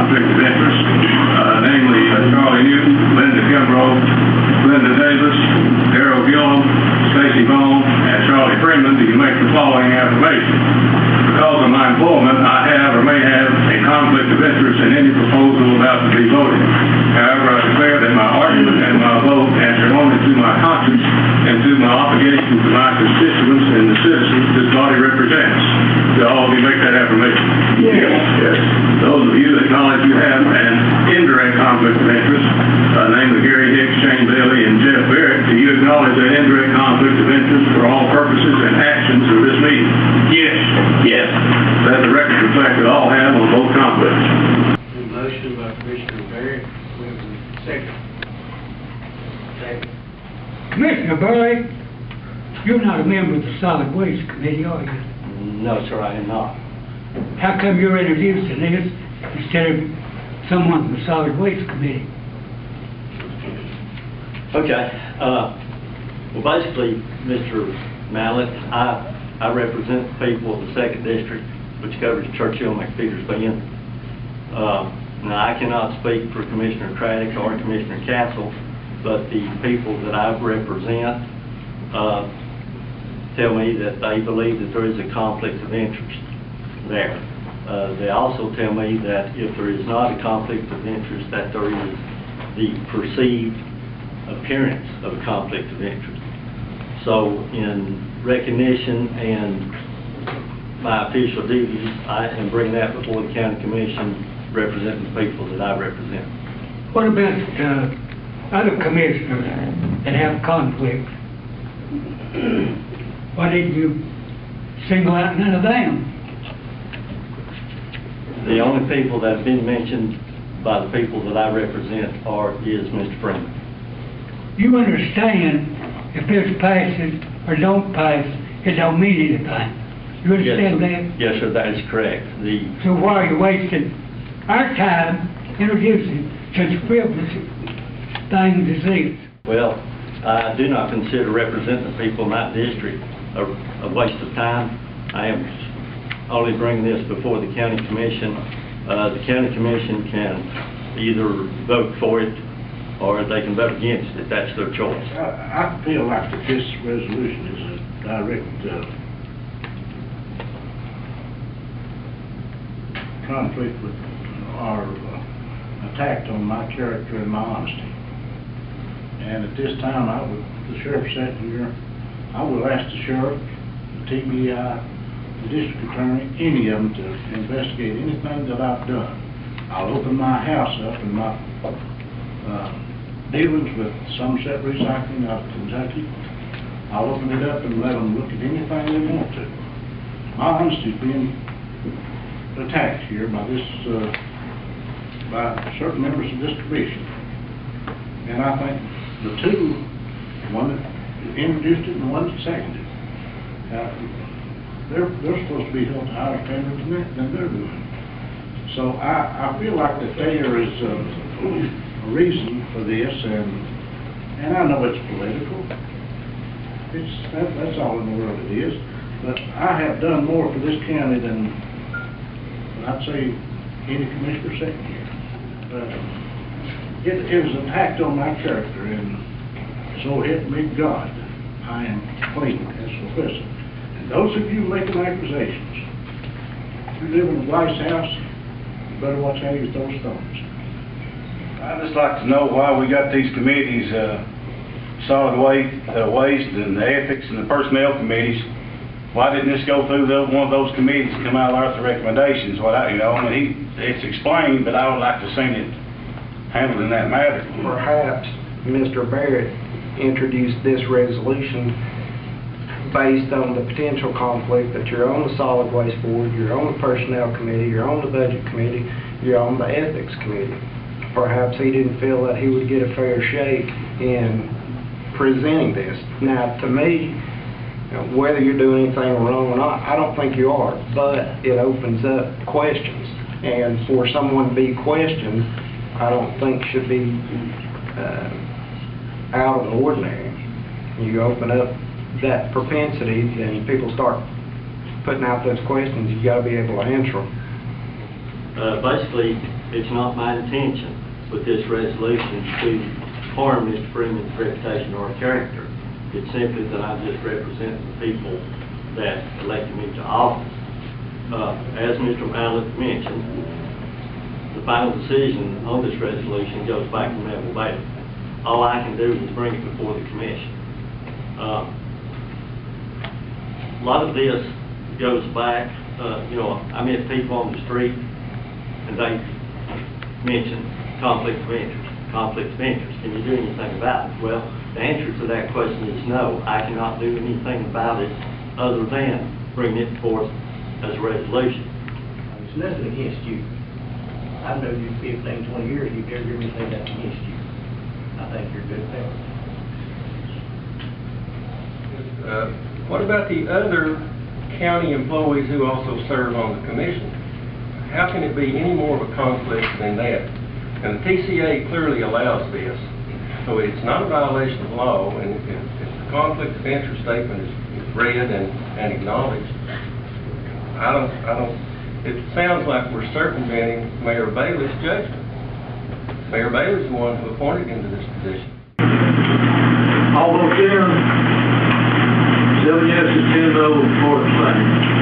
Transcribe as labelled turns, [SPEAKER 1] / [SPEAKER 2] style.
[SPEAKER 1] conflict of interest, namely Charlie Newton, Linda Kimbrough, Linda Davis, Darrell Gillum, Stacy Bone, and Charlie Freeman, do you make the following affirmation? Because of my employment, I have or may have a conflict of interest in any proposal about to be voted. However, I declare that my argument and my vote answer only to my conscience and to my obligation to my constituents and the citizens this body represents. Do all of you make that affirmation?
[SPEAKER 2] Yes.
[SPEAKER 1] Yes. Those of you that acknowledge you have an indirect conflict of interest, namely Gary Hicks, Shane Bailey, and Jeff Barrett, do you acknowledge that indirect conflict of interest for all purposes and actions of this meeting?
[SPEAKER 2] Yes.
[SPEAKER 1] Yes. Let the record reflect that all have on both conflicts.
[SPEAKER 3] Motion by Commissioner Barrett, we have a second. Second.
[SPEAKER 2] Commissioner Barrett, you're not a member of the Solid Waste Committee, are you?
[SPEAKER 3] No, sir, I am not.
[SPEAKER 2] How come you're introducing this instead of someone from the Solid Waste Committee?
[SPEAKER 3] Okay. Well, basically, Mr. Mallett, I represent the people of the 2nd District, which covers Churchill, McPeters, Bend. Now, I cannot speak for Commissioner Craddock or Commissioner Castle, but the people that I represent tell me that they believe that there is a conflict of interest there. They also tell me that if there is not a conflict of interest, that there is the perceived appearance of a conflict of interest. So in recognition and my official duties, I am bringing that before the County Commission representing the people that I represent.
[SPEAKER 2] What about other commissioners that have conflicts? Why didn't you single out none of them?
[SPEAKER 3] The only people that have been mentioned by the people that I represent is Mr. Freeman.
[SPEAKER 2] You understand if this passes or don't pass, it don't mean anything. You understand that?
[SPEAKER 3] Yes, sir, that is correct.
[SPEAKER 2] So why are you wasting our time introducing such frivolous things as this?
[SPEAKER 3] Well, I do not consider representing the people in that district a waste of time. I am only bringing this before the County Commission. The County Commission can either vote for it or they can vote against it. That's their choice.
[SPEAKER 4] I feel like that this resolution is a direct conflict with or attack on my character and my honesty. And at this time, the sheriff sitting here, I will ask the sheriff, the TBI, the district attorney, any of them to investigate anything that I've done. I'll open my house up and my dealings with Somerset Recycling out of Kentucky. I'll open it up and let them look at anything they want to. My honesty is being attacked here by by certain members of this commission. And I think the two, one that introduced it and one that seconded it, they're supposed to be held to higher standards than they're doing. So I feel like that there is a reason for this, and I know it's political. That's all in the world it is. But I have done more for this county than I'd say any commissioner sitting here. It is an attack on my character, and so help me God, I am clean as a person. And those of you making accusations, if you live in a White House, you better watch how you throw stones.
[SPEAKER 5] I'd just like to know why we got these committees, solid waste and the ethics and the personnel committees. Why didn't this go through one of those committees and come out with the recommendations? It's explained, but I would like to see it handled in that matter.
[SPEAKER 6] Perhaps Mr. Barrett introduced this resolution based on the potential conflict that you're on the Solid Waste Board, you're on the Personnel Committee, you're on the Budget Committee, you're on the Ethics Committee. Perhaps he didn't feel that he would get a fair shake in presenting this. Now, to me, whether you're doing anything wrong or not, I don't think you are, but it opens up questions. And for someone to be questioned, I don't think should be out of the ordinary. You open up that propensity, then people start putting out those questions. You got to be able to answer them.
[SPEAKER 3] Basically, It's not my intention with this resolution to harm Mr. Freeman's reputation or character. It's simply that I just represent the people that elected me to office. As Mr. Mallett mentioned, the final decision on this resolution goes back to Neville Bailey. All I can do is bring it before the commission. A lot of this goes back, I met people on the street and they mentioned conflict of interest. Conflict of interest. Can you do anything about it? Well, the answer to that question is no. I cannot do anything about it other than bring it forth as a resolution.
[SPEAKER 7] It's nothing against you. I've known you 15, 20 years, you've never heard me say that against you. I think you're a good fellow.
[SPEAKER 8] What about the other county employees who also serve on the commission? How can it be any more of a conflict than that? And the TCA clearly allows this. So it's not a violation of law, and if the conflict of interest statement is read and acknowledged, it sounds like we're circumventing Mayor Bailey's judgment. Mayor Bailey's the one who appointed him to this position.
[SPEAKER 9] All votes in, 7 yes and 10 no for the same.